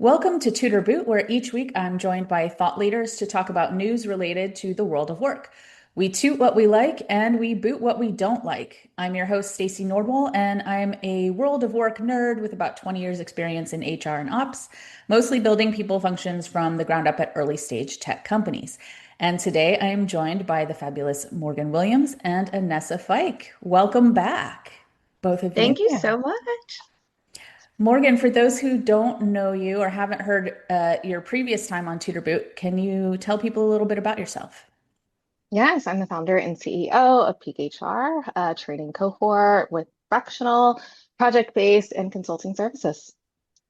Welcome to Tutor Boot, where each week I'm joined by thought leaders to talk about news related to the world of work. We toot what we like and we boot what we don't like. I'm your host, Stacey Nordwall, and I'm a world of work nerd with about 20 years experience in HR and ops, mostly building people functions from the ground up at early stage tech companies. And today I am joined by the fabulous Morgan Williams and Anessa Fike. Welcome back, both of you. Thank you so much. Morgan, for those who don't know you or haven't heard your previous time on Tutor Boot, can you tell people a little bit about yourself? Yes, I'm the founder and CEO of Peak HR, a training cohort with fractional, project-based, and consulting services.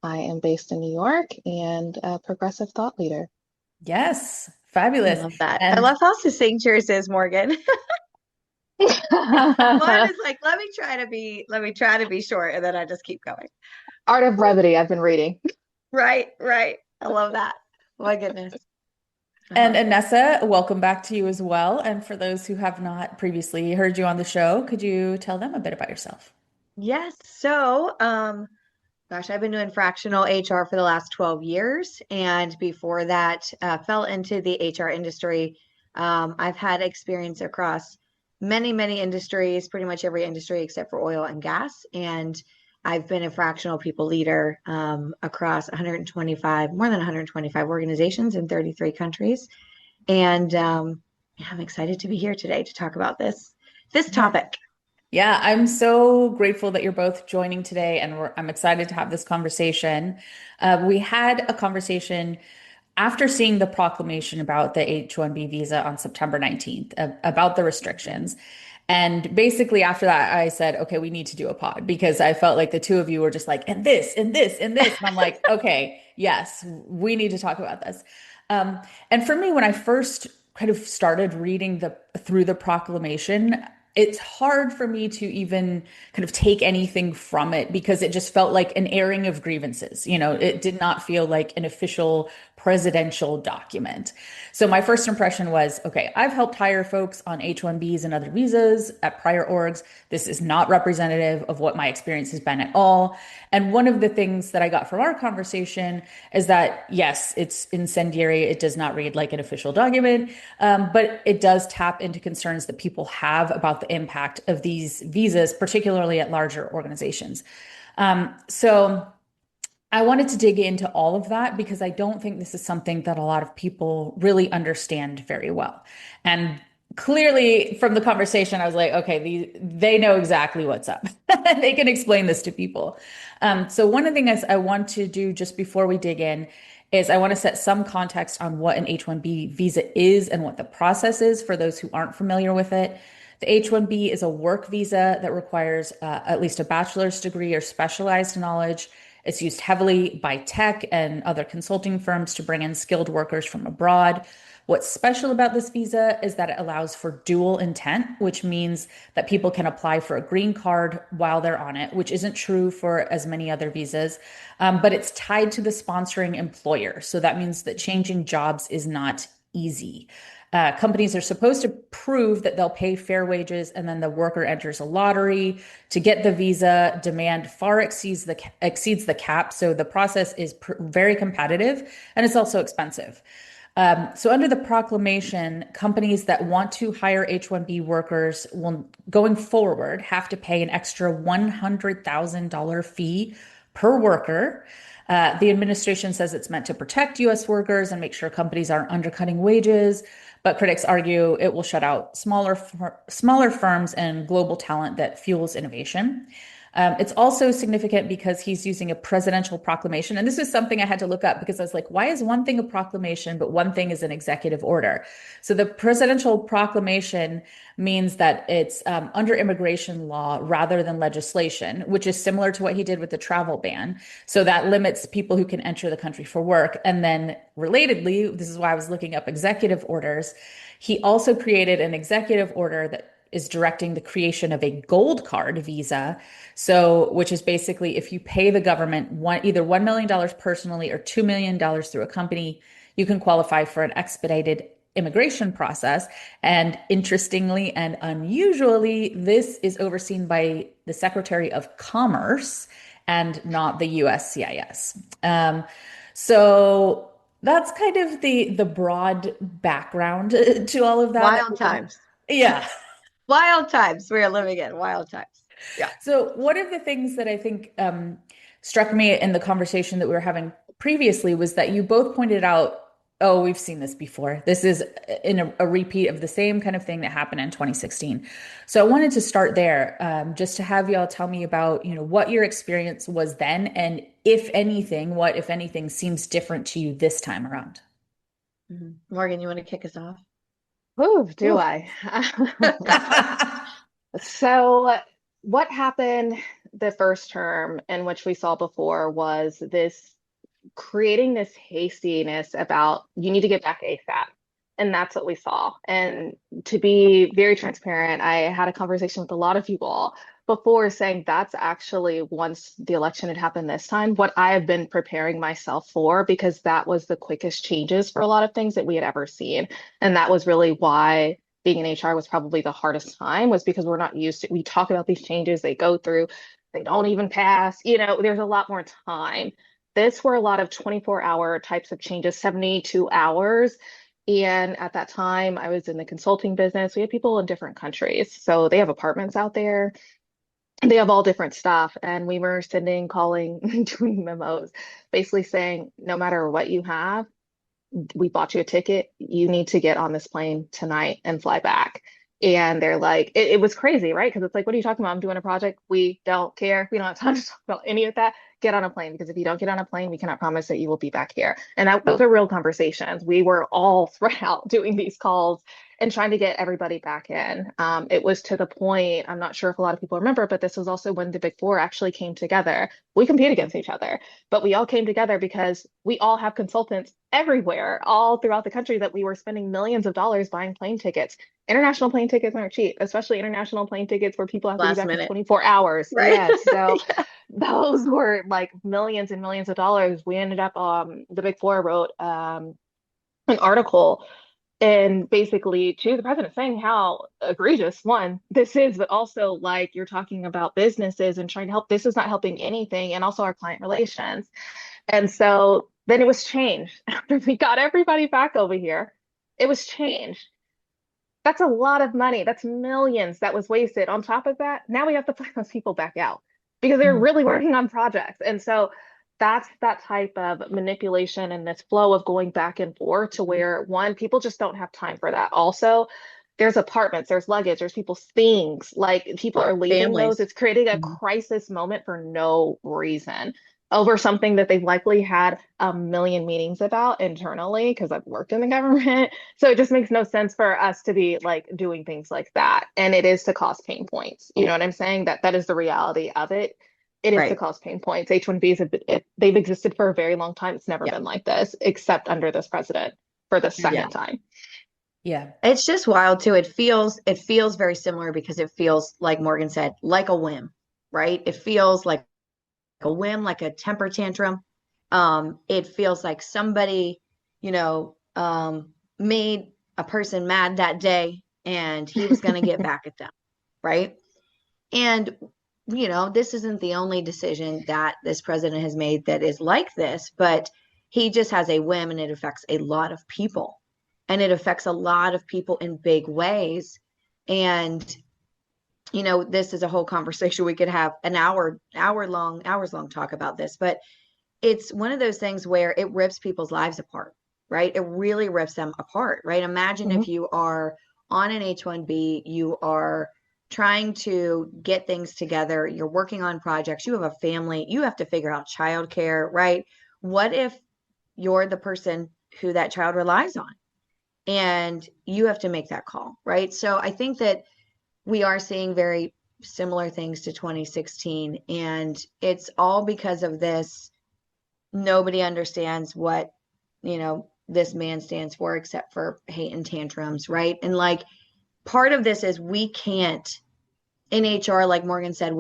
I am based in New York and a progressive thought leader. Yes, I fabulous. love that. I And love how succinct yours is, Morgan. Mine is like, let me try to be short, and then I just keep going. Art Woo. of Brevity, I've been reading. Right, right. I love that. My goodness. And Uh-huh. Anessa, welcome back to you as well. And for those who have not previously heard you on the show, could you tell them a bit about yourself? Yes. Gosh, I've been doing fractional HR for the last 12 years. And before that, fell into the HR industry. I've had experience across many, many industries, pretty much every industry except for oil and gas. And I've been a fractional people leader across 125, more than 125 organizations in 33 countries. And yeah, I'm excited to be here today to talk about this Yeah. topic. Yeah, I'm so grateful that you're both joining today, and I'm excited to have this conversation. We had a conversation after seeing the proclamation about the H-1B visa on September 19th, about the restrictions. And basically, after that, I said, okay, we need to do a pod because I felt like the two of you were just like, and this, and this, and this. And I'm like, okay, yes, we need to talk about this. And for me, when I first kind of started reading through the proclamation, it's hard for me to even kind of take anything from it because it just felt like an airing of grievances. You know, it did not feel like an official presidential document. So my first impression was, okay, I've helped hire folks on H-1Bs and other visas at prior orgs. This is not representative of what my experience has been at all. And one of the things that I got from our conversation is that, yes, it's incendiary. It does not read like an official document, but it does tap into concerns that people have about the impact of these visas, particularly at larger organizations. So I wanted to dig into all of that because I don't think this is something that a lot of people really understand very well. And clearly from the conversation, I was like, okay, they know exactly what's up. They can explain this to people. So one of the things I want to do just before we dig in is I want to set some context on what an H-1B visa is and what the process is for those who aren't familiar with it. The H-1B is a work visa that requires at least a bachelor's degree or specialized knowledge. It's used heavily by tech and other consulting firms to bring in skilled workers from abroad. What's special about this visa is that it allows for dual intent, which means that people can apply for a green card while they're on it, which isn't true for as many other visas. But it's tied to the sponsoring employer. So that means that changing jobs is not easy. Companies are supposed to prove that they'll pay fair wages, and then the worker enters a lottery to get the visa. Demand far exceeds the cap, so the process is very competitive, and it's also expensive. So under the proclamation, companies that want to hire H-1B workers will, going forward, have to pay an extra $100,000 fee per worker. The administration says it's meant to protect U.S. workers and make sure companies aren't undercutting wages, but critics argue it will shut out smaller firms and global talent that fuels innovation. It's also significant because he's using a presidential proclamation. And this is something I had to look up because I was like, why is one thing a proclamation, but one thing is an executive order? So the presidential proclamation means that it's under immigration law rather than legislation, which is similar to what he did with the travel ban. So that limits people who can enter the country for work. And then relatedly, this is why I was looking up executive orders. He also created an executive order that is directing the creation of a gold card visa. So, which is basically if you pay the government either $1 million personally or $2 million through a company, you can qualify for an expedited immigration process. And interestingly and unusually, this is overseen by the Secretary of Commerce and not the USCIS. So that's kind of the broad background to all of that. Wild times. Yeah. Wild times. We are living in wild times. Yeah. So one of the things that I think struck me in the conversation that we were having previously was that you both pointed out, oh, we've seen this before. This is in a repeat of the same kind of thing that happened in 2016. So I wanted to start there, just to have y'all tell me about, what your experience was then, and if anything, what, if anything, seems different to you this time around. Morgan, you want to kick us off? Ooh, do Ooh. I? So, what happened the first term, and which we saw before, was this creating this hastiness about you need to get back ASAP. And that's what we saw. And to be very transparent, I had a conversation with a lot of people before saying that's actually once the election had happened this time, what I have been preparing myself for, because that was the quickest changes for a lot of things that we had ever seen. And that was really why being in HR was probably the hardest time, was because we're not used to, we talk about these changes, they go through, they don't even pass, there's a lot more time. This were a lot of 24-hour types of changes, 72 hours. And at that time, I was in the consulting business. We had people in different countries. So they have apartments out there. They have all different stuff. And we were sending, calling, doing memos, basically saying, no matter what you have, we bought you a ticket. You need to get on this plane tonight and fly back. And they're like, it was crazy, right? Because it's like, what are you talking about? I'm doing a project. We don't care. We don't have time to talk about any of that. Get on a plane, because if you don't get on a plane, we cannot promise that you will be back here. And those are real conversations. We were all spread out doing these calls and trying to get everybody back in. It was to the point, I'm not sure if a lot of people remember, but this was also when the Big Four actually came together. We compete against each other, but we all came together because we all have consultants everywhere, all throughout the country, that we were spending millions of dollars buying plane tickets. International plane tickets aren't cheap, especially international plane tickets where people have to be Last back in minute. 24 hours. Right. Yes. So Yeah. those were like millions and millions of dollars. We ended up, the Big Four wrote an article and basically to the president saying how egregious one this is, but also like you're talking about businesses and trying to help. This is not helping anything, and also our client relations. And so then it was changed after we got everybody back over here. It was changed. That's a lot of money. That's millions that was wasted. On top of that, now we have to fly those people back out because they're Mhm. really working on projects. And so that's that type of manipulation and this flow of going back and forth to where one, people just don't have time for that. Also, there's apartments, there's luggage, there's people's things, like people are leaving those. Families. It's creating a Mhm. crisis moment for no reason over something that they've likely had a million meetings about internally, because I've worked in the government. So it just makes no sense for us to be like doing things like that. And it is to cause pain points. You know what I'm saying? That is the reality of it. It is to Right. cause pain points. H-1Bs they've existed for a very long time. It's never Yeah. been like this, except under this president for the Yeah. second time. Yeah. It's just wild too. It feels very similar because it feels like Morgan said, like a whim, right? It feels like a whim, like a temper tantrum. It feels like somebody, you know, made a person mad that day and he was going to get back at them, right? And, this isn't the only decision that this president has made that is like this, but he just has a whim and it affects a lot of people. And it affects a lot of people in big ways. And, this is a whole conversation. We could have an hours long talk about this, but it's one of those things where it rips people's lives apart, right? It really rips them apart, right? Imagine if Mhm. you are on an H-1B, you are trying to get things together, you're working on projects, you have a family, you have to figure out childcare, right? What if you're the person who that child relies on and you have to make that call, right? So I think that we are seeing very similar things to 2016, and it's all because of this. Nobody understands what this man stands for except for hate and tantrums, right? And like part of this is we can't in HR, like Morgan said,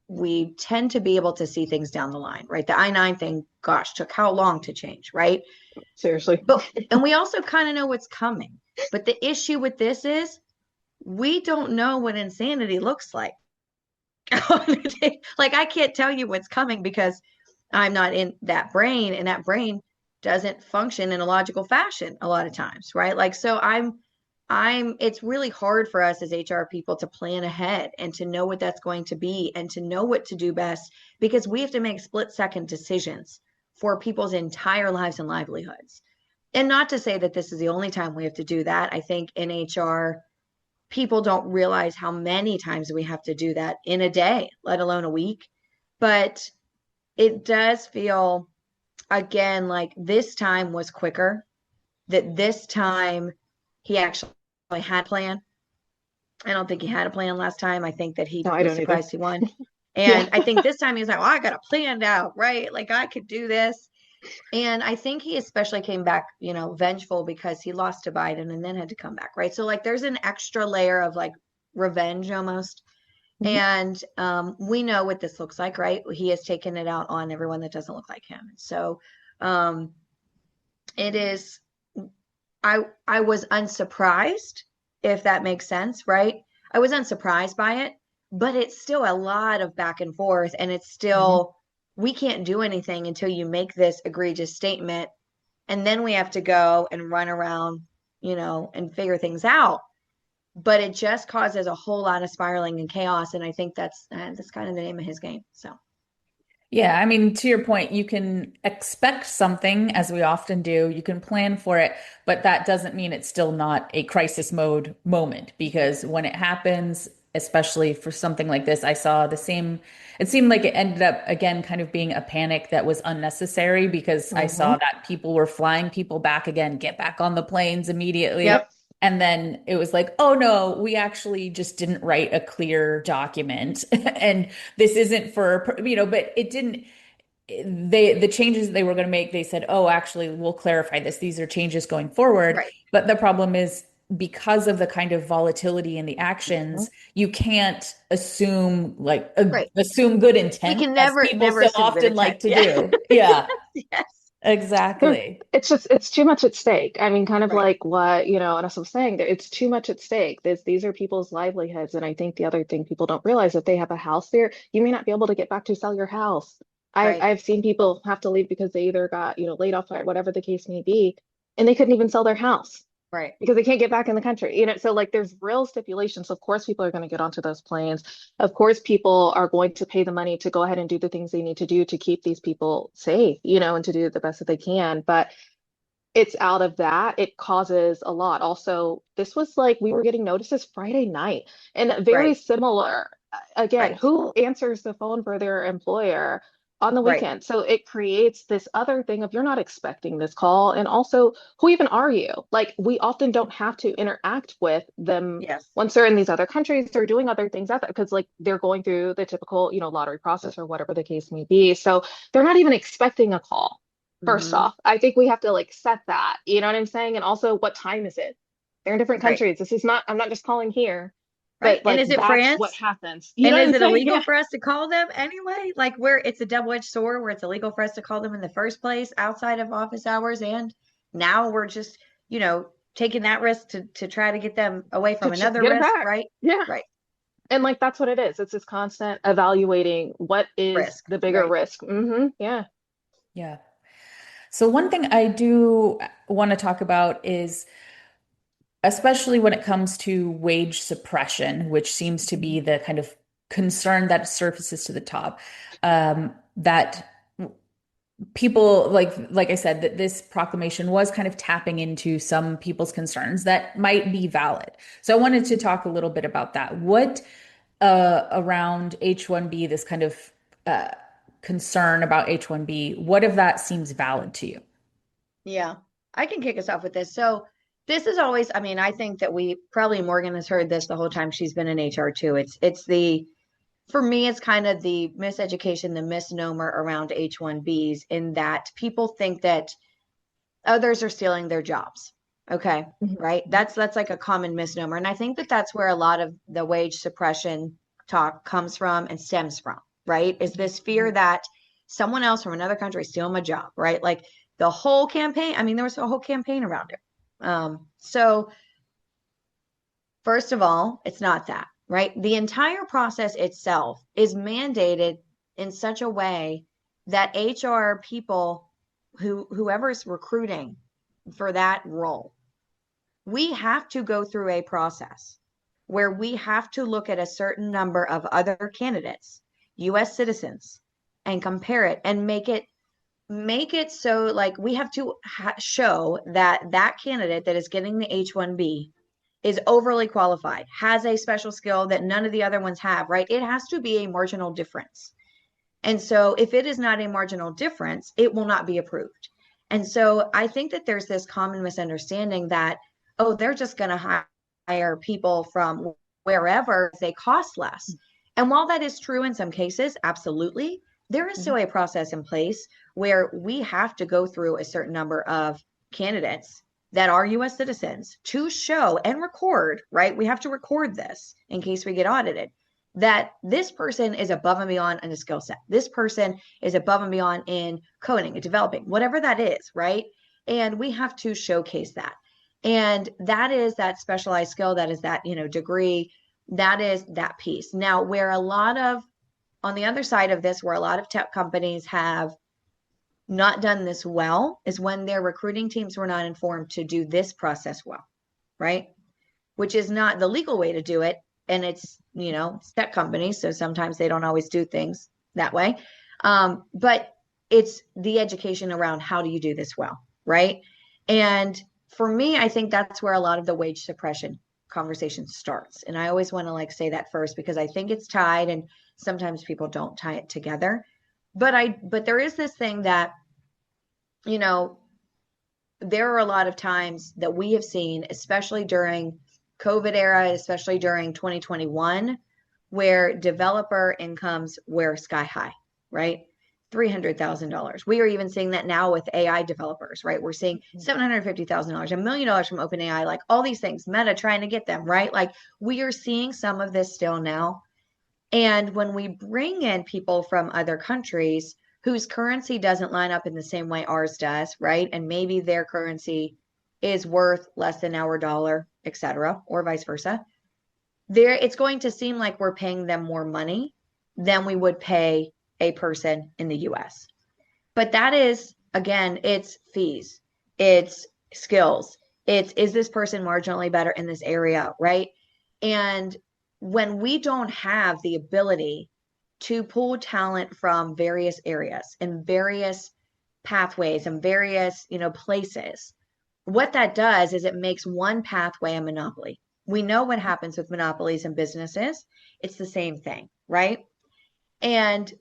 we tend to be able to see things down the line, right? The I-9 thing, gosh, took how long to change, right? Seriously. But and we also kind of know what's coming. But the issue with this is we don't know what insanity looks like. Like I can't tell you what's coming because I'm not in that brain, and that brain doesn't function in a logical fashion a lot of times, right? Like, so it's really hard for us as HR people to plan ahead and to know what that's going to be and to know what to do best, because we have to make split-second decisions for people's entire lives and livelihoods. And not to say that this is the only time we have to do that. I think in HR, people don't realize how many times we have to do that in a day, let alone a week. But it does feel, again, like this time was quicker, that this time he actually had a plan. I don't think he had a plan last time. I think that he No, I was don't either. surprised he won. Yeah. And I think this time he was like, well, I got it planned out, right? Like I could do this. And I think he especially came back, vengeful because he lost to Biden and then had to come back, right? So like there's an extra layer of like revenge almost. Mhm. And we know what this looks like, right? He has taken it out on everyone that doesn't look like him. So um, it is, I was unsurprised, if that makes sense, right? I was unsurprised by it, but it's still a lot of back and forth, and it's Mhm. still, we can't do anything until you make this egregious statement, and then we have to go and run around, and figure things out. But it just causes a whole lot of spiraling and chaos, and I think that's kind of the name of his game. So, Yeah, I mean, to your point, you can expect something, as we often do. You can plan for it, but that doesn't mean it's still not a crisis mode moment, because when it happens, especially for something like this, I saw the same. It seemed like it ended up again kind of being a panic that was unnecessary, because I saw Mhm. that people were flying people back again, get back on the planes immediately. yep, And then it was like, oh no, we actually just didn't write a clear document. And this isn't for, but it didn't, the changes they were going to make, they said, oh, actually, we'll clarify this. These are changes going forward. right, But the problem is, because of the kind of volatility in the Mhm. actions, you can't assume right. assume good We intent, can as never, people never so assume good often intent. like to Yeah. do. Yeah, Yes. exactly. It's too much at stake. I mean, kind of Right. like what, Anessa was saying, that it's too much at stake. These are people's livelihoods. And I think the other thing people don't realize, if they have a house there, you may not be able to get back to sell your house. Right. I've seen people have to leave because they either got, laid off or whatever the case may be, and they couldn't even sell their house Right. because they can't get back in the country. So like there's real stipulations. Of course, people are going to get onto those planes. Of course, people are going to pay the money to go ahead and do the things they need to do to keep these people safe, and to do the best that they can. But it's out of that, it causes a lot. Also, this was like we were getting notices Friday night, and very Right. similar. Again, Right. who answers the phone for their employer on the Right. weekend? So it creates this other thing of you're not expecting this call. And also, who even are you? Like, we often don't have to interact with them Yes. once they're in these other countries. They're doing other things out there because, like, they're going through the typical, lottery process or whatever the case may be. So they're not even expecting a call. First Hmm. off, I think we have to like set that, you know what I'm saying? And also, what time is it? They're in different Right. countries. This is not, I'm not just calling here, Right. but And like is it that's what France? happens. You know And what is I'm it saying? illegal Yeah. for us to call them anyway? Like where it's a double-edged sword where it's illegal for us to call them in the first place outside of office hours. And now we're just, taking that risk to try to get them away To from another get them risk, back. right? Yeah. Right. And like that's what it is. It's this constant evaluating what is Risk. the bigger Right. risk. Yeah. Yeah. So one thing I do want to talk about is, especially when it comes to wage suppression, which seems to be the kind of concern that surfaces to the top, that people, like I said, that this proclamation was kind of tapping into some people's concerns that might be valid. So I wanted to talk a little bit about that. What around H-1B, this kind of uh, concern about H-1B, what of that seems valid to you? Yeah. I can kick us off with this. So this is always, I mean, I think that we probably Morgan has heard this the whole time she's been in HR too. It's the for me, it's kind of the miseducation, the misnomer around H-1Bs in that people think that others are stealing their jobs. Okay. Mhm. Right. That's like a common misnomer. And I think that that's where a lot of the wage suppression talk comes from and stems from, right? Is this fear Mhm. that someone else from another country is stealing my job, right? Like the whole campaign. I mean, there was a whole campaign around it. So first of all, it's not that, right? The entire process itself is mandated in such a way that HR people whoever's recruiting for that role, we have to go through a process where we have to look at a certain number of other candidates, US citizens, and compare it and make it so like we have to show that that candidate that is getting the H-1B is overly qualified, has a special skill that none of the other ones have, right? It has to be a marginal difference. And so if it is not a marginal difference, it will not be approved. And so I think that there's this common misunderstanding that, oh, they're just going to hire people from wherever they cost less. And while that is true in some cases, absolutely, there is still a process in place where we have to go through a certain number of candidates that are US citizens to show and record, right? We have to record this in case we get audited, that this person is above and beyond in a skill set. This person is above and beyond in coding and developing, whatever that is, right? And we have to showcase that. And that is that specialized skill, that is that, degree, that is that piece. Now, where a lot of, on the other side of this, where a lot of tech companies have not done this well is when their recruiting teams were not informed to do this process well, right? Which is not the legal way to do it. And it's, it's tech companies, so sometimes they don't always do things that way. But it's the education around how do you do this well, right? And for me, I think that's where a lot of the wage suppression conversation starts. And I always want to say that first, because I think it's tied and sometimes people don't tie it together. But there is this thing that, there are a lot of times that we have seen, especially during COVID era, especially during 2021, where developer incomes were sky high, right? $300,000. We are even seeing that now with AI developers, right? We're seeing $750,000, $1 million from OpenAI, like all these things, Meta trying to get them, right? Like we are seeing some of this still now. And when we bring in people from other countries whose currency doesn't line up in the same way ours does, right? And maybe their currency is worth less than our dollar, et cetera, or vice versa, it's going to seem like we're paying them more money than we would pay a person in the US. But that is, again, it's fees, it's skills, is this person marginally better in this area, right? And when we don't have the ability to pull talent from various areas and various pathways and various, places, what that does is it makes one pathway a monopoly. We know what happens with monopolies and businesses. It's the same thing, right? And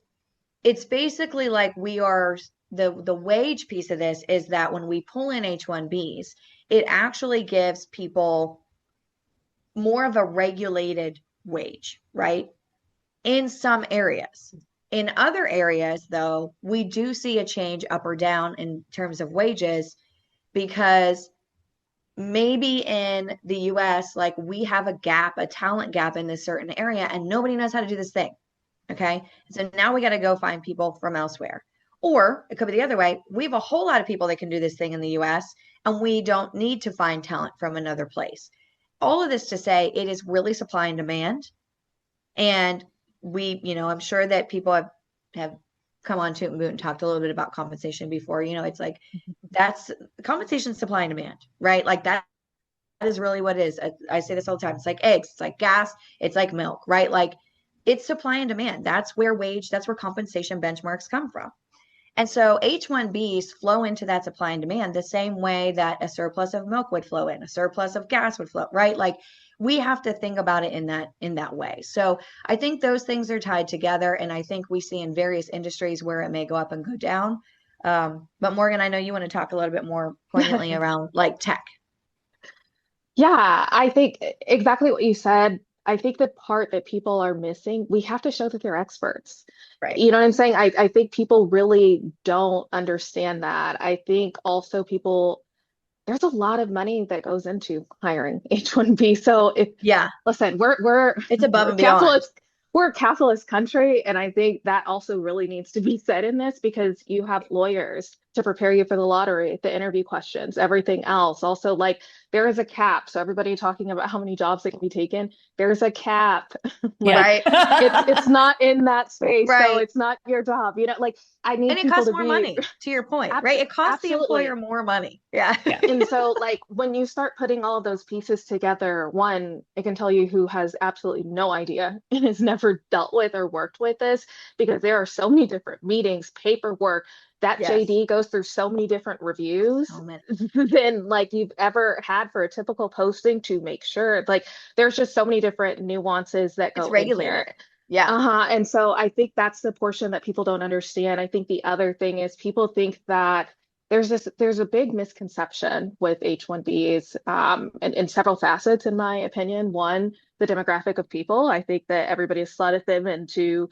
it's basically like we are, the wage piece of this is that when we pull in H-1Bs, it actually gives people more of a regulated wage, right? In some areas. In other areas, though, we do see a change up or down in terms of wages, because maybe in the US, like we have a gap, a talent gap in this certain area, and nobody knows how to do this thing. Okay. So now we got to go find people from elsewhere. Or it could be the other way. We have a whole lot of people that can do this thing in the US, and we don't need to find talent from another place. All of this to say it is really supply and demand. And we, I'm sure that people have come on to and talked a little bit about compensation before. It's like that's compensation, supply and demand, right? Like that is really what it is. I say this all the time. It's like eggs, it's like gas, it's like milk, right? Like it's supply and demand. That's where compensation benchmarks come from. And so H-1Bs flow into that supply and demand the same way that a surplus of milk would flow in, a surplus of gas would flow, right? Like we have to think about it in that way. So I think those things are tied together. And I think we see in various industries where it may go up and go down. But Morgan, I know you want to talk a little bit more poignantly around like tech. Yeah, I think exactly what you said. I think the part that people are missing, we have to show that they're experts. Right. You know what I'm saying? I think people really don't understand that. I think also there's a lot of money that goes into hiring H-1B. So listen, it's above and beyond. Capitalist, we're a capitalist country. And I think that also really needs to be said in this, because you have lawyers to prepare you for the lottery, the interview questions, everything else. Also, like there is a cap. So everybody talking about how many jobs that can be taken, there's a cap. Yeah. Like Right. it's not in that space, so Right. it's not your job. Like I And need it people costs to more be money, to your point, right? It costs the employer absolutely. more money. Yeah. Yeah. And so, like, when you start putting all of those pieces together, one, it can tell you who has absolutely no idea and has never dealt with or worked with this because there are so many different meetings, paperwork. That Yes. JD goes through so many different reviews So many. than like you've ever had for a typical posting to make sure. Like, there's just so many different nuances that It's go in regulated. here. Yeah. Uh-huh. And so I think that's the portion that people don't understand. I think the other thing is people think that there's a big misconception with H-1Bs in several facets, in my opinion. One, the demographic of people. I think that everybody has slotted them into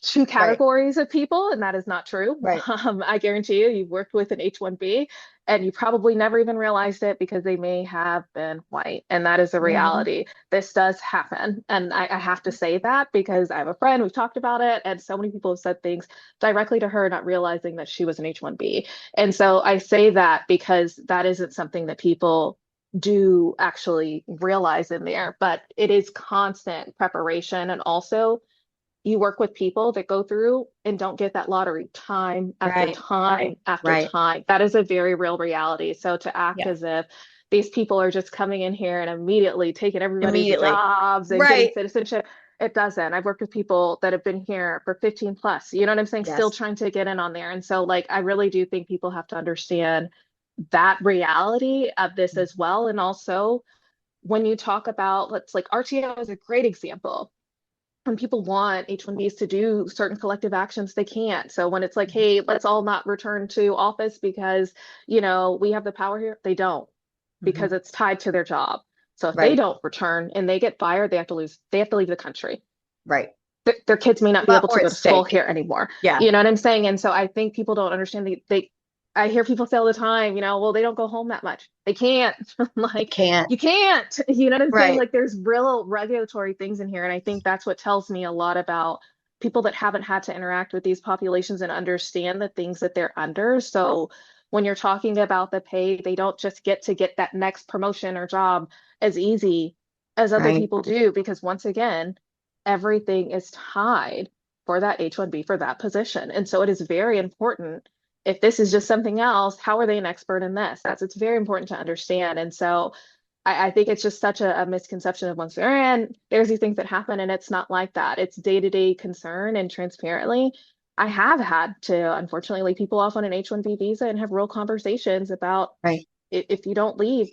two Right. categories of people, and that is not true. Right. I guarantee you, you've worked with an H-1B and you probably never even realized it because they may have been white. And that is a Hmm. reality. This does happen. And I have to say that because I have a friend, we've talked about it, and so many people have said things directly to her, not realizing that she was an H-1B. And so I say that because that isn't something that people do actually realize in there, but it is constant preparation and also you work with people that go through and don't get that lottery time after Right. time after Right. time. That is a very real reality. So to act Yeah. as if these people are just coming in here and immediately taking everybody's Immediately. jobs and getting Right. citizenship, it doesn't. I've worked with people that have been here for 15 plus, you know what I'm saying? Still Yes. trying to get in on there. And so, like, I really do think people have to understand that reality of this as well. And also, when you talk about, let's like RTO is a great example when people want H-1Bs to do certain collective actions, they can't. So when it's like, hey, let's all not return to office because, we have the power here, they don't Hmm. because it's tied to their job. So if they Right. don't return and they get fired, they have to leave the country. Right. Their kids may not be Well, able or to go at to school stake. here anymore. Yeah. You know what I'm saying? And so I think people don't understand I hear people say all the time, well, they don't go home that much. They can't. It Like, can't. you can't. You know what I'm saying? Right. Like, there's real regulatory things in here. And I think that's what tells me a lot about people that haven't had to interact with these populations and understand the things that they're under. So when you're talking about the pay, they don't just get that next promotion or job as easy as other Right. people do, because once again, everything is tied for that H-1B for that position. And so it is very important. If this is just something else, how are they an expert in this? It's very important to understand. And so I think it's just such a misconception of once they're in, there's these things that happen, and it's not like that. It's day-to-day concern and transparently. I have had to unfortunately lay people off on an H-1B visa and have real conversations about Right. if you don't leave,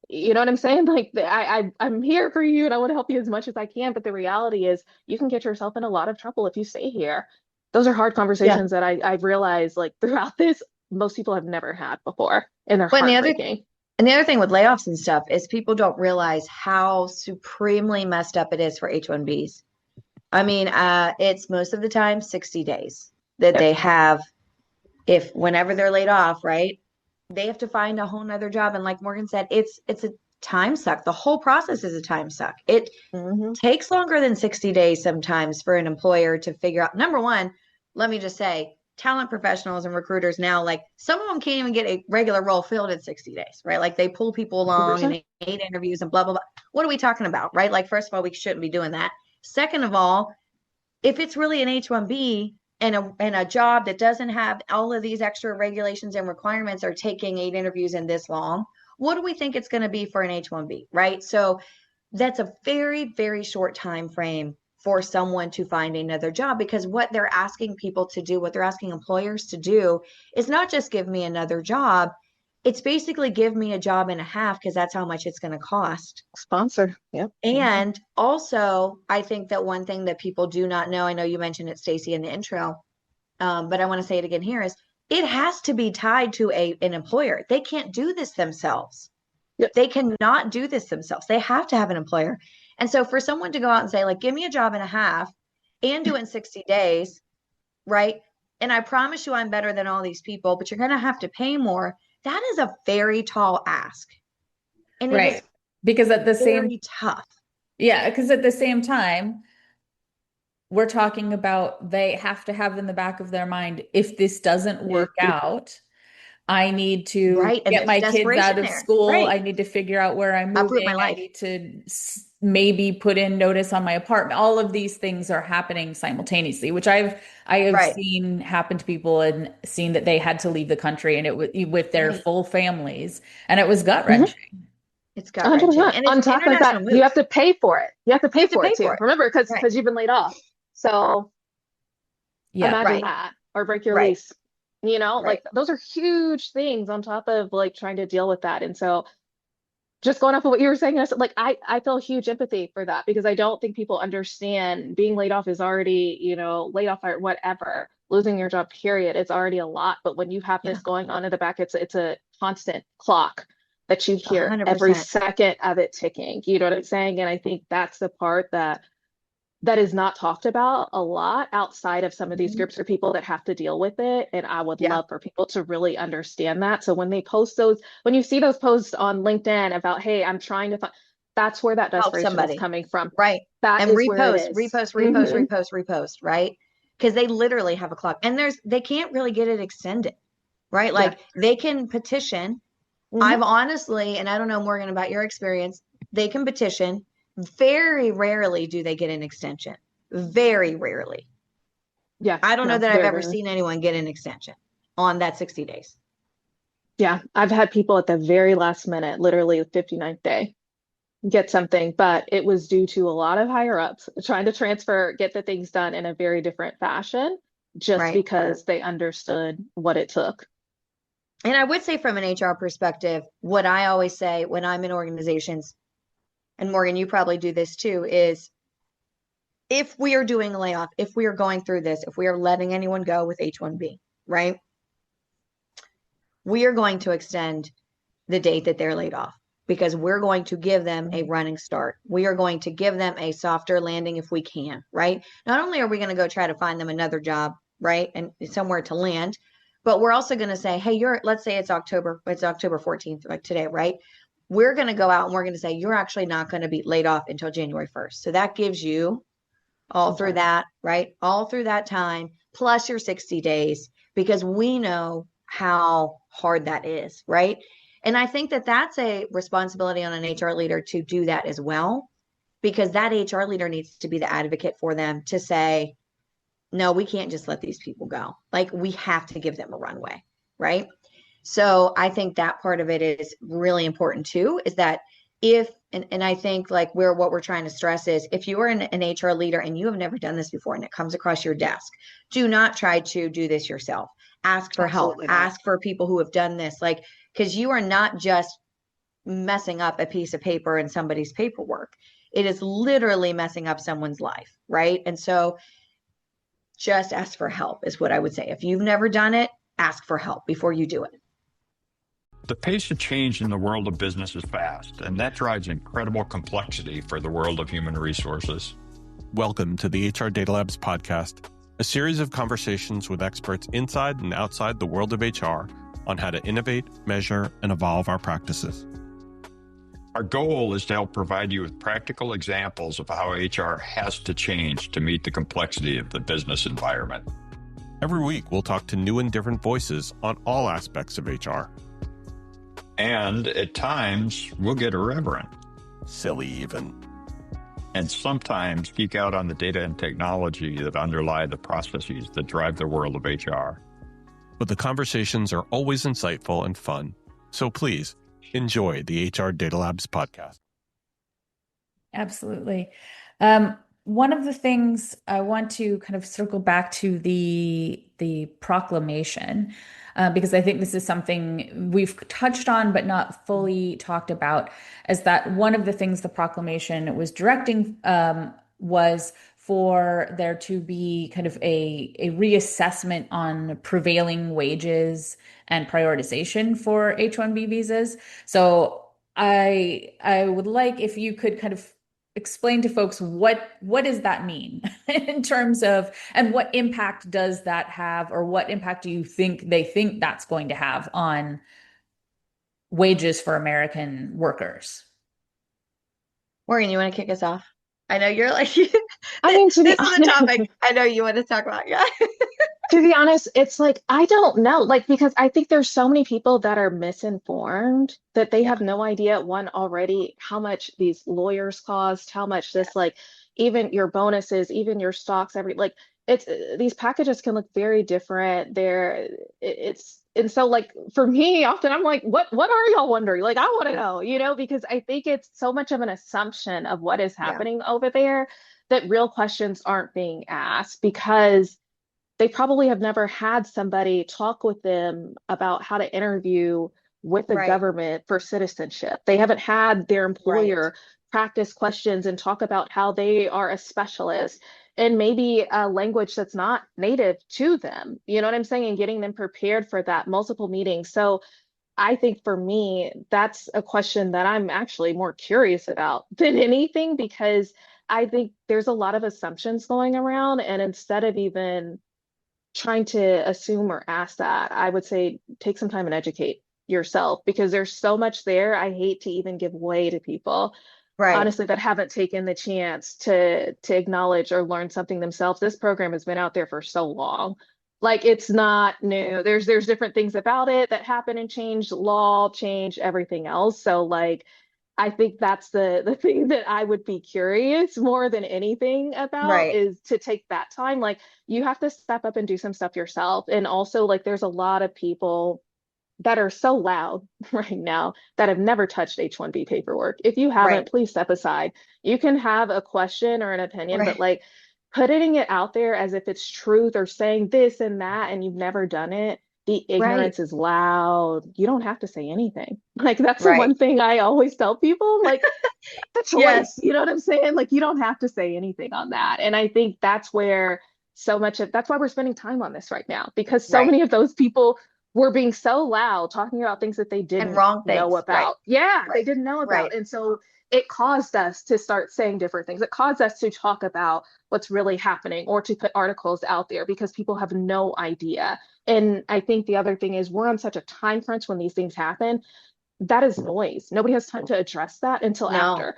you know what I'm saying? Like I'm here for you and I want to help you as much as I can. But the reality is you can get yourself in a lot of trouble if you stay here. Those are hard Yeah. conversations that I've realized like throughout this, most people have never had before, and they're But heartbreaking. and the other thing with layoffs and stuff is people don't realize how supremely messed up it is for H-1Bs. I mean, it's most of the time 60 days that Yep. they have if whenever they're laid off, right? They have to find a whole nother job. And like Morgan said, it's a time suck. The whole process is a time suck. It Hmm. takes longer than 60 days sometimes for an employer to figure out. Number one, let me just say, talent professionals and recruiters now, like some of them can't even get a regular role filled in 60 days, right? Like they pull people along and 100%. they hate interviews and blah, blah, blah. What are we talking about, right? Like, first of all, we shouldn't be doing that. Second of all, if it's really an H-1B and a job that doesn't have all of these extra regulations and requirements are taking 8 interviews in this long, what do we think it's going to be for an H-1B, right? So that's a very, very short time frame for someone to find another job, because what they're asking people to do, what they're asking employers to do is not just give me another job. It's basically give me a job and a half, because that's how much it's going to cost. Sponsor. Yep. Hmm. And also, I think that one thing that people do not know, I know you mentioned it, Stacey, in the intro, but I want to say it again here, is it has to be tied to an employer. They can't do this themselves. Yep. They cannot do this themselves. They have to have an employer. And so for someone to go out and say, like, give me a job and a half and do it in 60 days, right? And I promise you I'm better than all these people, but you're going to have to pay more. That is a very tall ask. And it is Right. Because at the same, very tough. yeah, because at the same time, we're talking about they have to have in the back of their mind, if this doesn't work out, I need to Right. And get there's my kids out desperation of there. school. Right. I need to figure out where I'm Uproot my moving. I life. need to maybe put in notice on my apartment. All of these things are happening simultaneously, which I have Right. seen happen to people and seen that they had to leave the country and it was with their Right. full families, and it was Mhm. gut-wrenching. It's gut wrenching. 100%. And it's On an top of that, international you move. have to pay for it. You have to You pay have to for it pay too. for it. Remember, because Right. you've been laid off. So Yeah. imagine Right. that, or break your Right. lease. You know, Right. like those are huge things on top of like trying to deal with that. And so just going off of what you were saying, like I feel huge empathy for that because I don't think people understand being laid off is already, laid off or whatever, losing your job, period. It's already a lot. But when you have Yeah. this going on in the back, it's a constant clock that you hear every 100%. second of it ticking. You know what I'm saying? And I think that's the part that is not talked about a lot outside of some of these Mhm. groups or people that have to deal with it. And I would Yeah. love for people to really understand that. So when they post those, when you see those posts on LinkedIn about, hey, I'm trying to find, that's where that Help desperation is somebody. coming from. Right. That And is where it repost, is. repost, repost, Hmm. repost, repost, right? Because they literally have a clock and they can't really get it extended, right? Yeah. Like they can petition. Hmm. I've honestly, and I don't know, Morgan, about your experience, they can petition. Very rarely do they get an extension. Very rarely. Yeah. I don't know No, that I've very ever rarely. seen anyone get an extension on that 60 days. Yeah. I've had people at the very last minute, literally the 59th day, get something, but it was due to a lot of higher ups trying to get the things done in a very different fashion, just Right. because they understood what it took. And I would say from an HR perspective, what I always say when I'm in organizations, and Morgan, you probably do this too, is if we are doing a layoff, if we are going through this, if we are letting anyone go with H-1B, right? We are going to extend the date that they're laid off because we're going to give them a running start. We are going to give them a softer landing if we can, right? Not only are we going to go try to find them another job, right? And somewhere to land, but we're also going to say, hey, let's say it's October 14th, like today, right? We're going to go out and we're going to say, you're actually not going to be laid off until January 1st. So that gives you all Some through time. that, right? All through that time, plus your 60 days, because we know how hard that is, right? And I think that that's a responsibility on an HR leader to do that as well, because that HR leader needs to be the advocate for them to say, no, we can't just let these people go. Like we have to give them a runway, right? So I think that part of it is really important too, is that and I think like what we're trying to stress is if you are an HR leader and you have never done this before and it comes across your desk, do not try to do this yourself. Ask for help, Absolutely not. ask for people who have done this, like, because you are not just messing up a piece of paper in somebody's paperwork. It is literally messing up someone's life, right? And so just ask for help is what I would say. If you've never done it, ask for help before you do it. The pace of change in the world of business is fast, and that drives incredible complexity for the world of human resources. Welcome to the HR Data Labs podcast, a series of conversations with experts inside and outside the world of HR on how to innovate, measure, and evolve our practices. Our goal is to help provide you with practical examples of how HR has to change to meet the complexity of the business environment. Every week, we'll talk to new and different voices on all aspects of HR. And at times, we'll get irreverent. Silly even. And sometimes geek out on the data and technology that underlie the processes that drive the world of HR. But the conversations are always insightful and fun. So please, enjoy the HR Data Labs podcast. Absolutely. One of the things I want to kind of circle back to the proclamation, because I think this is something we've touched on but not fully talked about, is that one of the things the proclamation was directing was for there to be kind of a reassessment on prevailing wages and prioritization for H-1B visas. So I would like if you could kind of explain to folks what does that mean in terms of, and what impact does that have, or what impact do you think they think that's going to have on wages for American workers? Morgan, you want to kick us off? I know you're like, I mean, to be This is a honest, topic I know you want to talk about. Yeah. to be honest, it's like I don't know, like because I think there's so many people that are misinformed that they Yeah. have no idea one already how much these lawyers cost, how much this like even your bonuses, even your stocks, every like it's these packages can look very different. It's and so like for me, often I'm like, what are y'all wondering? Like I want to know, because I think it's so much of an assumption of what is Yeah. happening over there that real questions aren't being asked because they probably have never had somebody talk with them about how to interview with the Right. government for citizenship. They haven't had their Right. employer practice questions and talk about how they are a specialist and maybe a language that's not native to them. You know what I'm saying? And getting them prepared for that multiple meetings. So I think for me, that's a question that I'm actually more curious about than anything because I think there's a lot of assumptions going around. And instead of even trying to assume or ask that, I would say take some time and educate yourself because there's so much there. I hate to even give way to people, Right. honestly, that haven't taken the chance to acknowledge or learn something themselves. This program has been out there for so long. Like it's not new. There's different things about it that happen and change law, change everything else. So like I think that's the thing that I would be curious more than anything about Right. is to take that time. Like you have to step up and do some stuff yourself. And also like there's a lot of people that are so loud right now that have never touched H-1B paperwork. If you Right. haven't, please step aside. You can have a question or an opinion, but Right. like putting it out there as if it's truth or saying this and that and you've never done it, the Right. ignorance is loud. You don't have to say anything. Like that's the Right. one thing I always tell people, like the Yes. choice. You know what I'm saying? Like you don't have to say anything on that. And I think that's where so much of that's why we're spending time on this right now, because so Right. many of those people were being so loud, talking about things that they And didn't wrong know things. Right. about. Yeah, they Right. didn't know Right. about. And so it caused us to start saying different things. It caused us to talk about what's really happening or to put articles out there because people have no idea. And I think the other thing is we're on such a time crunch when these things happen. That is noise. Nobody has time to address that until No. after.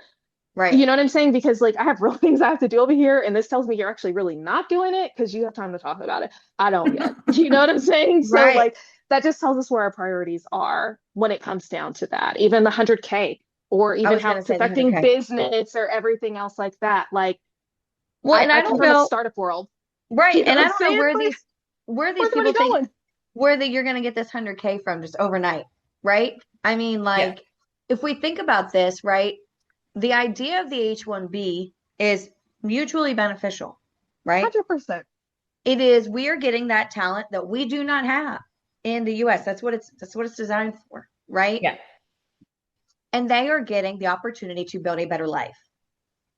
Right. You know what I'm saying? Because like I have real things I have to do over here, and this tells me you're actually really not doing it because you have time to talk about it. I don't yet. You know what I'm saying? So Right. like that just tells us where our priorities are when it comes down to that. Even the 100K or I even was how gonna it's say the affecting 100K. business or everything else like that. Like Well, I, and I I come don't from a know. startup world. Right. You know And what I I'm don't know saying? Like, where these where's the money people think going? where that you're gonna get this 100K from just overnight. Right. I mean, Yeah. like if we think about this, right, the idea of the H-1B is mutually beneficial, right? 100%. It is we are getting that talent that we do not have in the US. That's what it's designed for, right? Yeah. And they are getting the opportunity to build a better life.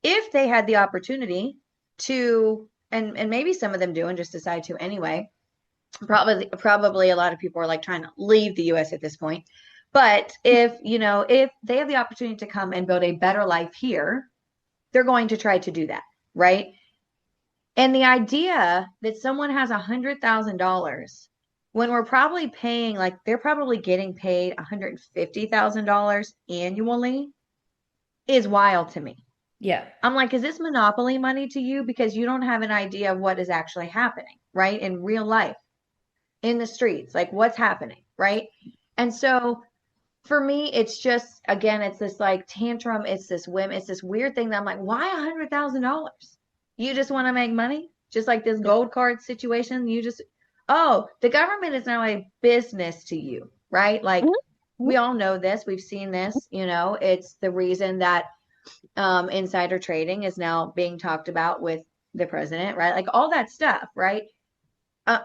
If they had the opportunity to, and maybe some of them do and just decide to anyway, probably a lot of people are like trying to leave the US at this point. But if they have the opportunity to come and build a better life here, they're going to try to do that, right? And the idea that someone has $100,000 when we're probably paying, like they're probably getting paid $150,000 annually is wild to me. Yeah. I'm like, is this monopoly money to you? Because you don't have an idea of what is actually happening, right? In real life, in the streets, like what's happening, right? And so for me, it's just, again, it's this like tantrum, it's this whim, it's this weird thing that I'm like, why $100,000? You just want to make money? Just like this gold card situation, oh, the government is now a business to you, right? Like Mhm. we all know this, we've seen this, it's the reason that insider trading is now being talked about with the president, right? Like all that stuff, right?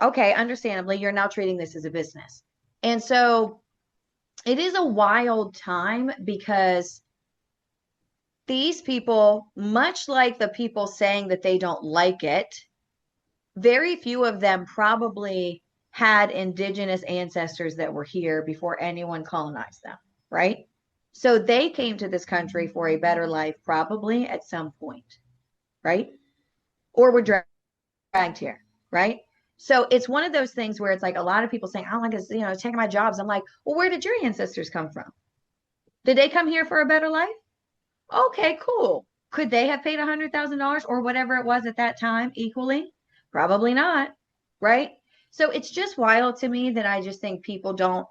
Okay, understandably, you're now treating this as a business. And so it is a wild time because these people, much like the people saying that they don't like it, very few of them probably had indigenous ancestors that were here before anyone colonized them, right? So they came to this country for a better life, probably at some point, right? Or were dragged here, right? So it's one of those things where it's like a lot of people saying, I don't like this, taking my jobs. I'm like, well, where did your ancestors come from? Did they come here for a better life? Okay, cool. Could they have paid $100,000 or whatever it was at that time equally? Probably not, right? So it's just wild to me that I just think people don't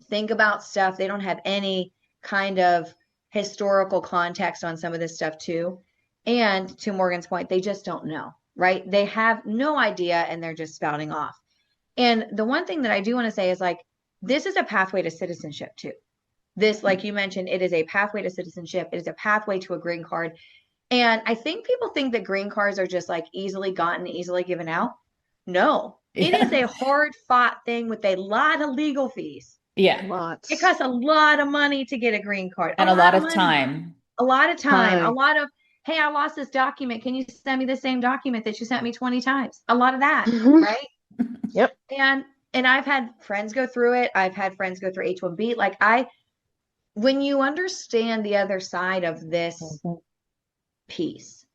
think about stuff. They don't have any kind of historical context on some of this stuff too. And to Morgan's point, they just don't know, right? They have no idea and they're just spouting off. And the one thing that I do want to say is like, this is a pathway to citizenship too. This, like you mentioned, it is a pathway to citizenship. It is a pathway to a green card. And I think people think that green cards are just like easily gotten, easily given out. No, it is a hard fought thing with a lot of legal fees. Yeah. Lots. It costs a lot of money to get a green card. And a lot of time. A lot of time. A lot of, hey, I lost this document. Can you send me the same document that you sent me 20 times? A lot of that, right? Yep. And I've had friends go through it. I've had friends go through H-1B. Like when you understand the other side of this piece,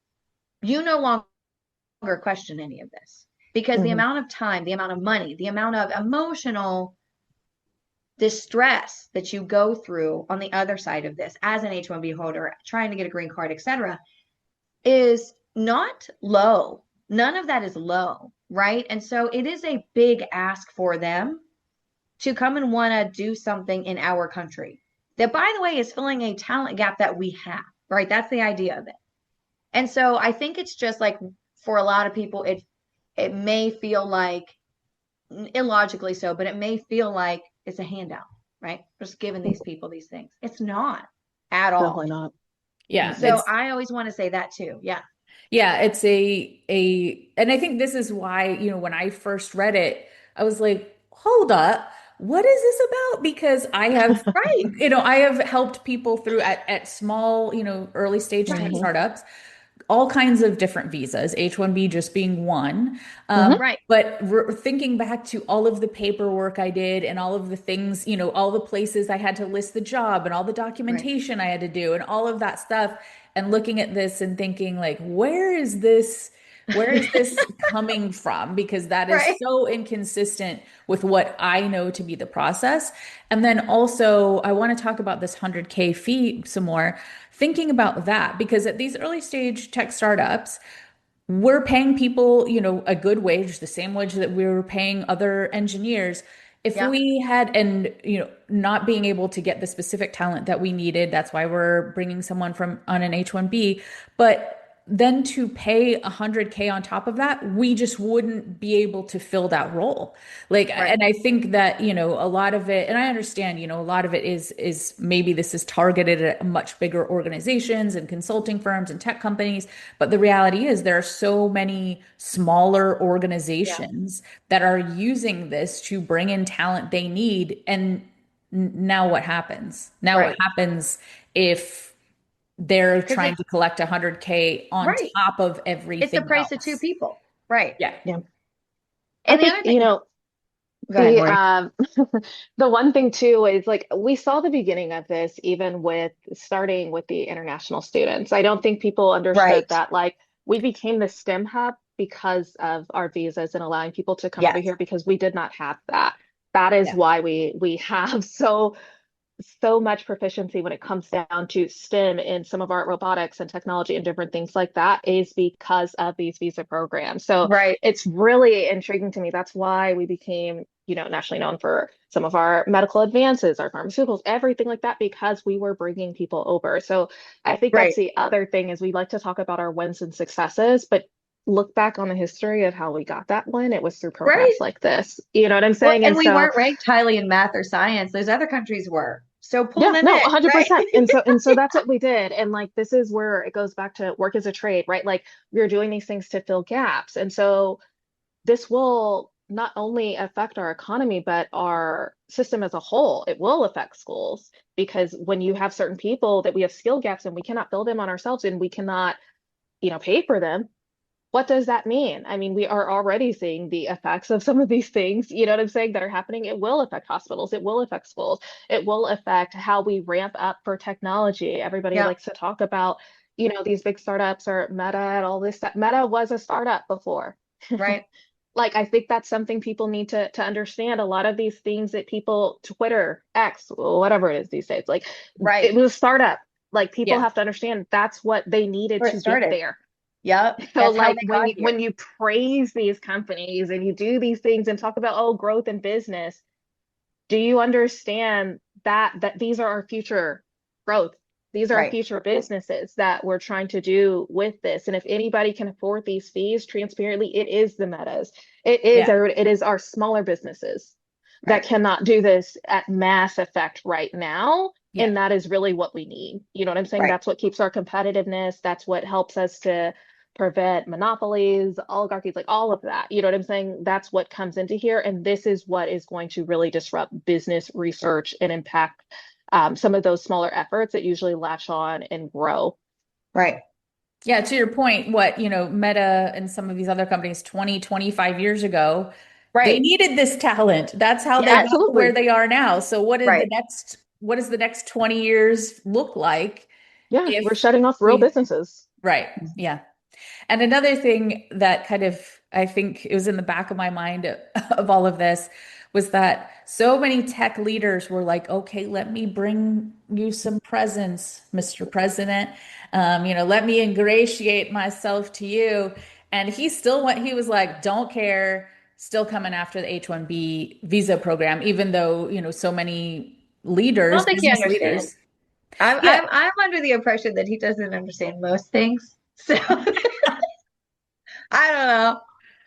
you no longer question any of this because the amount of time, the amount of money, the amount of emotional distress that you go through on the other side of this as an H-1B holder, trying to get a green card, etc., is not low. None of that is low, right? And so it is a big ask for them to come and want to do something in our country that, by the way, is filling a talent gap that we have, right? That's the idea of it. And so I think it's just like for a lot of people, it may feel like, illogically so, but it may feel like it's a handout, right? Just giving these people these things. It's not at all. Definitely not. Yeah. So I always want to say that too. Yeah. Yeah, it's and I think this is why, when I first read it, I was like, hold up, what is this about? Because I have, I have helped people through at small, early stage tech startups, all kinds of different visas, H-1B just being one. Right. But thinking back to all of the paperwork I did and all of the things, all the places I had to list the job and all the documentation I had to do and all of that stuff, and looking at this and thinking like, where is this coming from? Because that is so inconsistent with what I know to be the process. And then also I want to talk about this 100K fee some more, thinking about that, because at these early stage tech startups, we're paying people, a good wage, the same wage that we were paying other engineers. If we had, and, not being able to get the specific talent that we needed, that's why we're bringing someone on an H-1B, but then to pay 100K on top of that, we just wouldn't be able to fill that role. And I think that, a lot of it, and I understand, a lot of it is maybe this is targeted at much bigger organizations and consulting firms and tech companies. But the reality is there are so many smaller organizations that are using this to bring in talent they need. And now what happens? What happens if they're trying to collect 100K on top of everything? It's the price of two people. Right. Yeah. And I think, the one thing too is like we saw the beginning of this even with starting with the international students. I don't think people understood that like we became the STEM hub because of our visas and allowing people to come over here, because we did not have that. That is why we have so much proficiency when it comes down to STEM in some of our robotics and technology and different things like that is because of these visa programs. So it's really intriguing to me. That's why we became, nationally known for some of our medical advances, our pharmaceuticals, everything like that, because we were bringing people over. So I think that's the other thing is we like to talk about our wins and successes, but look back on the history of how we got that one. It was through programs like this. You know what I'm saying? Well, and we weren't ranked highly in math or science. Those other countries were. So pull them in. 100%. And so that's what we did. And like, this is where it goes back to work as a trade, right? Like we're doing these things to fill gaps. And so this will not only affect our economy, but our system as a whole. It will affect schools, because when you have certain people that we have skill gaps and we cannot fill them on ourselves and we cannot, pay for them, what does that mean? I mean, we are already seeing the effects of some of these things, you know what I'm saying, that are happening. It will affect hospitals. It will affect schools. It will affect how we ramp up for technology. Everybody likes to talk about, these big startups or Meta and all this stuff. Meta was a startup before. Right. Like, I think that's something people need to understand. A lot of these things that people, Twitter, X, whatever it is these days, like, it was a startup. Like people Yeah. have to understand that's what they needed Where it to get started. there. Yep. So That's how like they when got you here. praise these companies and you do these things and talk about, oh, growth in business, do you understand that these are our future growth? These are our Right. future businesses that we're trying to do with this. And if anybody can afford these fees transparently, it is the Metas. Yeah. It is our smaller businesses that Right. cannot do this at mass effect right now. Yeah. And that is really what we need. You know what I'm saying? Right. That's what keeps our competitiveness. That's what helps us to prevent monopolies, oligarchies, like all of that. You know what I'm saying? That's what comes into here. And this is what is going to really disrupt business research and impact some of those smaller efforts that usually latch on and grow. Right. Yeah, to your point, Meta and some of these other companies 20, 25 years ago, they Right. needed this talent. That's how they got Yes. to where Absolutely. they are now. So Right. what does the next 20 years look like Yeah, we're if shutting off real we, businesses. right. Yeah. And another thing that kind of, I think it was in the back of my mind of all of this was that so many tech leaders were like, okay, let me bring you some presents, Mr. President. Let me ingratiate myself to you. And he was like, don't care, still coming after the H-1B visa program, even though, so many I don't leaders, think he business understands. leaders. I'm Yeah. I'm I'm under the impression that he doesn't understand most things. So I don't know.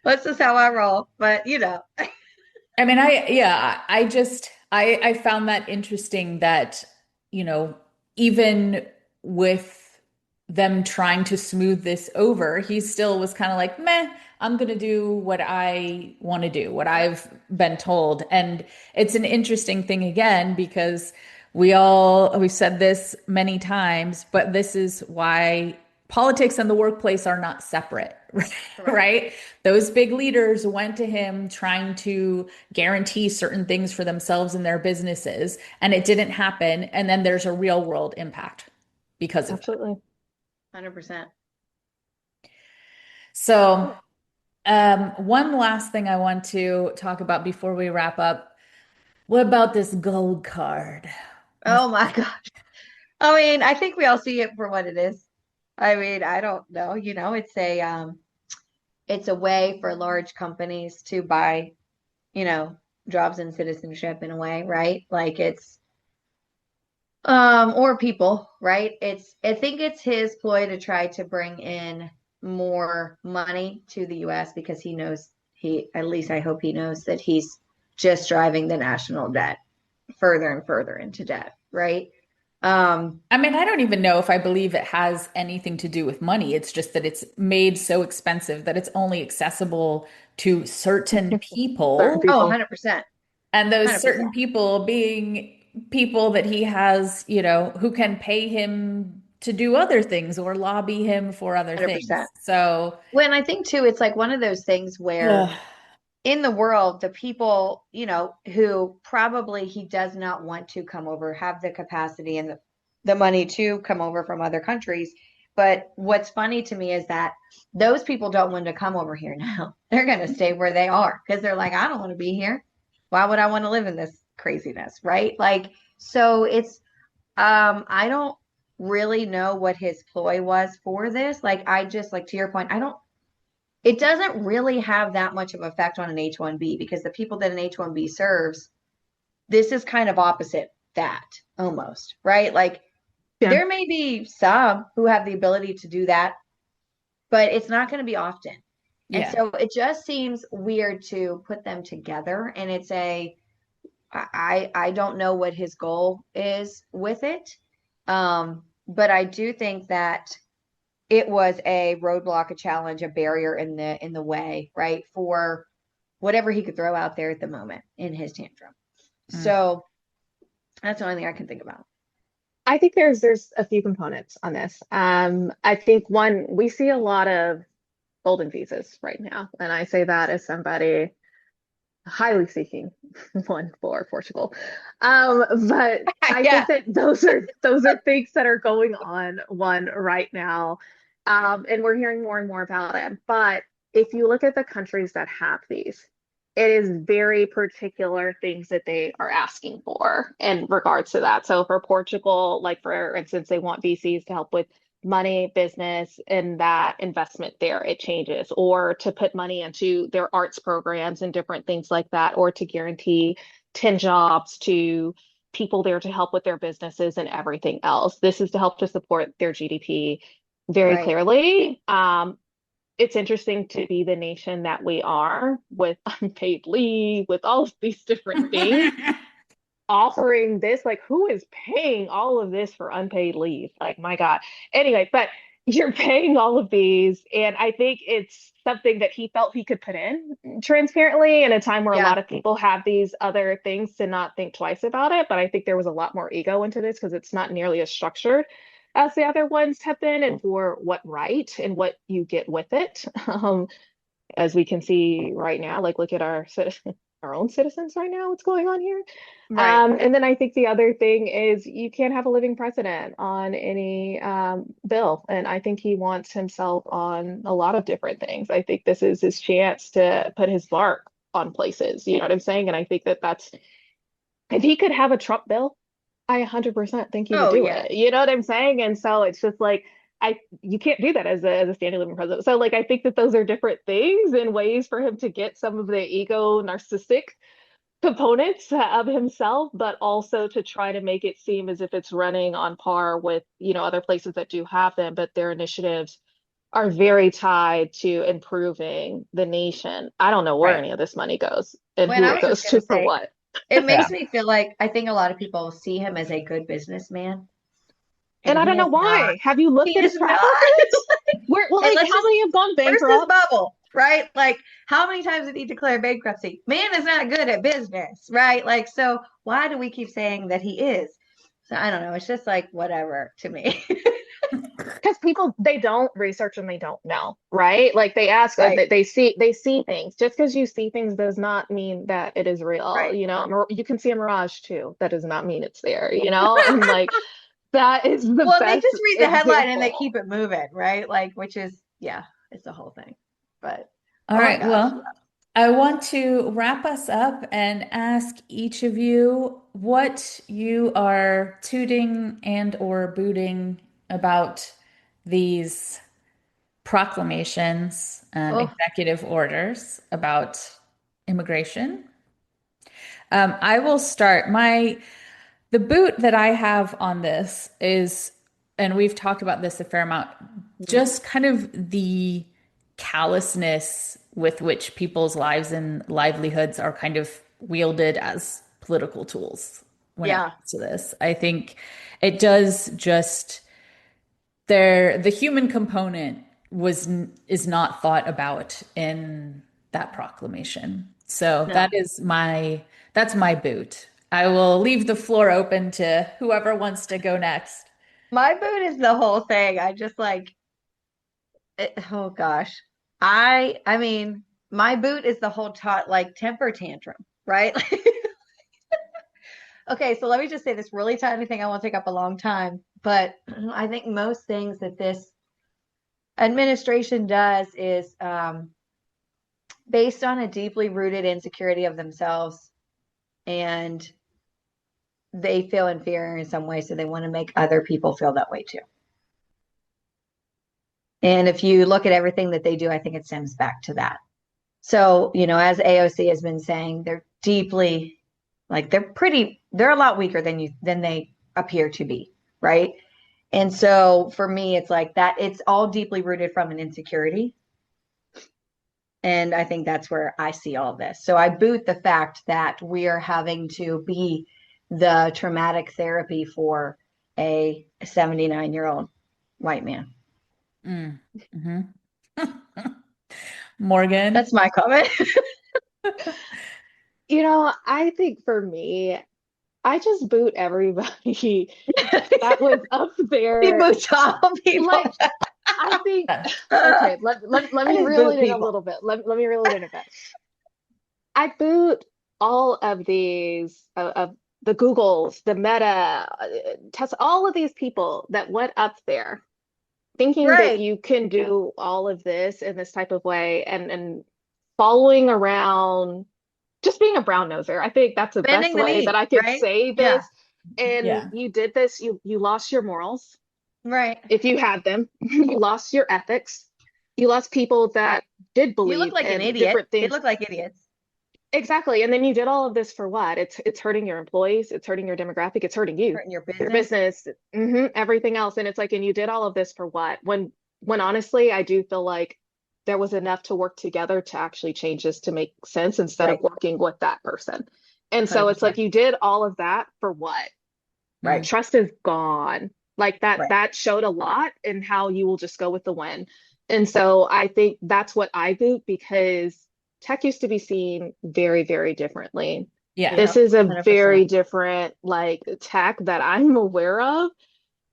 That's just how I roll. But I mean, I found that interesting that, you know, even with them trying to smooth this over, he still was kind of like, meh, I'm going to do what I want to do, what I've been told. And it's an interesting thing again, because we've said this many times, but this is why politics and the workplace are not separate, correct. right? Those big leaders went to him trying to guarantee certain things for themselves and their businesses, and it didn't happen. And then there's a real world impact because of that. Absolutely. 100%. So, one last thing I want to talk about before we wrap up. What about this gold card? Oh my gosh. I mean, I think we all see it for what it is. I mean, I don't know, it's a way for large companies to buy, you know, jobs and citizenship in a way, right? Like it's or people, right? I think it's his ploy to try to bring in more money to the US because he knows at least I hope he knows that he's just driving the national debt further and further into debt, right? Um, I mean, I don't even know if I believe it has anything to do with money. It's just that it's made so expensive that it's only accessible to certain Certain people. oh, people. 100%. And those certain 100%. people being people that he has, who can pay him to do other things or lobby him for other things. 100%. So, When I think too, it's like one of those things where ugh, in the world, the people, who probably he does not want to come over, have the capacity and the money to come over from other countries. But what's funny to me is that those people don't want to come over here now. They're going to stay where they are because they're like, I don't want to be here. Why would I want to live in this craziness? Right. Like, so I don't really know what his ploy was for this. Like, I just, like, to your point, it doesn't really have that much of effect on an H-1B because the people that an H-1B serves, this is kind of opposite that almost, right? Like Yeah. there may be some who have the ability to do that, but it's not going to be often. And yeah. so it just seems weird to put them together. And I don't know what his goal is with it. But I do think that it was a roadblock, a challenge, a barrier in the way, right? For whatever he could throw out there at the moment in his tantrum. Mm. So that's the only thing I can think about. I think there's a few components on this. I think one, we see a lot of golden visas right now, and I say that as somebody highly seeking one for Portugal. But I Yeah. think that those are things that are going on one right now. And we're hearing more and more about it. But if you look at the countries that have these, it is very particular things that they are asking for in regards to that. So for Portugal, like for instance, they want VCs to help with money, business, and that investment there, it changes, or to put money into their arts programs and different things like that, or to guarantee 10 jobs to people there to help with their businesses and everything else. This is to help to support their GDP very Right. clearly. It's interesting to be the nation that we are with unpaid leave, with all of these different things, offering this, like who is paying all of this for unpaid leave? Like, my God. Anyway, but you're paying all of these, and I think it's something that he felt he could put in transparently in a time where a Yeah. lot of people have these other things to not think twice about it. But I think there was a lot more ego into this because it's not nearly as structured as the other ones have been, and for what right and what you get with it. As we can see right now, like look at our our own citizens right now, what's going on here. Right. And then I think the other thing is you can't have a living president on any bill. And I think he wants himself on a lot of different things. I think this is his chance to put his mark on places. You know what I'm saying? And I think that that's, if he could have a Trump bill, I 100% think he would Oh, do yeah. it. You know what I'm saying? And so it's just like, you can't do that as a standing living president. So like I think that those are different things and ways for him to get some of the ego narcissistic components of himself, but also to try to make it seem as if it's running on par with, other places that do have them, but their initiatives are very tied to improving the nation. I don't know where Right. any of this money goes and When who I it was just goes gonna to for say, what. it Yeah. makes me feel like I think a lot of people see him as a good businessman, And and I don't he know is not. why. Have you looked He at his is track not. record? Where, And like, let's how just, many have gone where's this bankrupt? bubble, right? Like, how many times did he declare bankruptcy? Man is not good at business, right? Like, so why do we keep saying that he is? So I don't know. It's just like whatever to me. Because people, they don't research and they don't know, right? Like they ask, Right, they see things. Just because you see things does not mean that it is real. right. You can see a mirage too. That does not mean it's there. And like that is the Well, they best just read the headline and they example. keep it moving, right? Like, which is, yeah, it's the whole thing. But All oh my right. gosh. Well, I want to wrap us up and ask each of you what you are tooting and or booting about these proclamations, Oh, executive orders about immigration. I will start. The boot that I have on this is, and we've talked about this a fair amount, just kind of the callousness with which people's lives and livelihoods are kind of wielded as political tools when it yeah. comes to this. I think it does just the human component is not thought about in that proclamation. So No. that's my boot. I will leave the floor open to whoever wants to go next. My boot is the whole thing. I just like oh gosh. I mean, my boot is the whole like temper tantrum, right? Okay, so let me just say this really tiny thing. I won't take up a long time, but I think most things that this administration does is based on a deeply rooted insecurity of themselves, and they feel inferior in some way, so they want to make other people feel that way too. And if you look at everything that they do, I think it stems back to that. So, as AOC has been saying, they're deeply, like they're a lot weaker than they appear to be, right? And so for me, it's like that, it's all deeply rooted from an insecurity. And I think that's where I see all this. So I boot the fact that we are having to be the traumatic therapy for a 79-year-old white man. Mm-hmm. Morgan. That's my comment. I think for me, I just boot everybody that was up He there. boots all people. Like, I think, Yeah. okay, let I me just reel boot it in a people. little bit. Let me reel it in a bit. I boot all of these, of the Googles, the Meta, Tesla, all of these people that went up there thinking that Right. you can do all of this in this type of way and following around just being a brown noser. I think that's the Bending best the way knee, that I could right? say Yeah, this. And Yeah. you did this, you lost your morals right. if you had them. You lost your ethics. You lost people that did You look believe like an in idiot. different They things. look like idiots. Exactly. And then you did all of this for what? It's hurting your employees, it's hurting your demographic, it's hurting you, Hurting your your business. business, everything else. And it's like, and you did all of this for what? When honestly, I do feel like there was enough to work together to actually change this to make sense instead of Right. working with that person. And so it's like 100%. you did all of that for what? Right. Trust is gone. Like Right. that showed a lot in how you will just go with the win. And so I think that's what I boot, because tech used to be seen very, very differently. Yeah. This Yep. is a 100%. very different like tech that I'm aware of.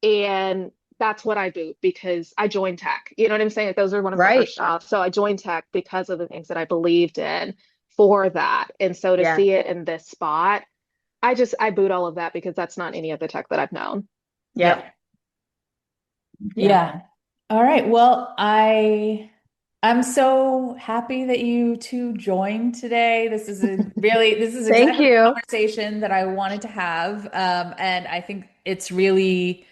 And that's what I boot because I joined tech. You know what I'm saying? Like, those are one of my Right. first jobs. So I joined tech because of the things that I believed in for that. And so to Yeah. see it in this spot, I boot all of that because that's not any of the tech that I've known. Yep. Yeah. All right. Well, I'm so happy that you two joined today. This is Thank exactly the you. conversation that I wanted to have. And I think it's really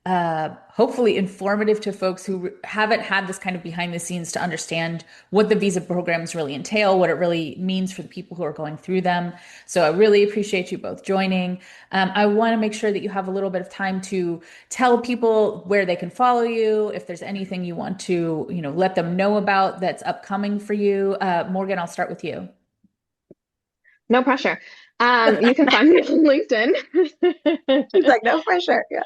hopefully informative to folks who haven't had this kind of behind the scenes to understand what the visa programs really entail, what it really means for the people who are going through them. So I really appreciate you both joining. I want to make sure that you have a little bit of time to tell people where they can follow you, if there's anything you want to, let them know about that's upcoming for you. Morgan, I'll start with you. No pressure. You can find me on LinkedIn. She's like, no pressure. Yeah.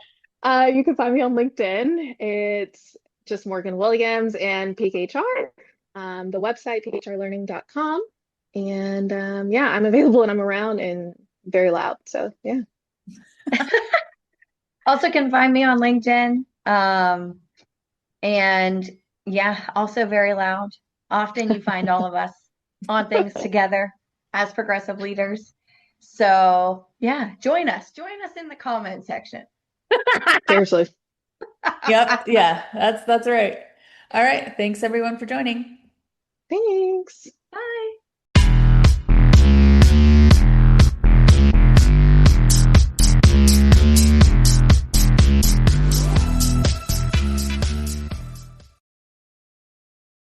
You can find me on LinkedIn. It's just Morgan Williams and Peak HR. The website, peakhrlearning.com. And yeah, I'm available and I'm around and very loud. So yeah. Also can find me on LinkedIn. And yeah, also very loud. Often you find all of us on things together as progressive leaders. So yeah, join us. Join us in the comment section. Seriously. Yep. Yeah, that's right. All right. Thanks everyone for joining. Thanks. Bye.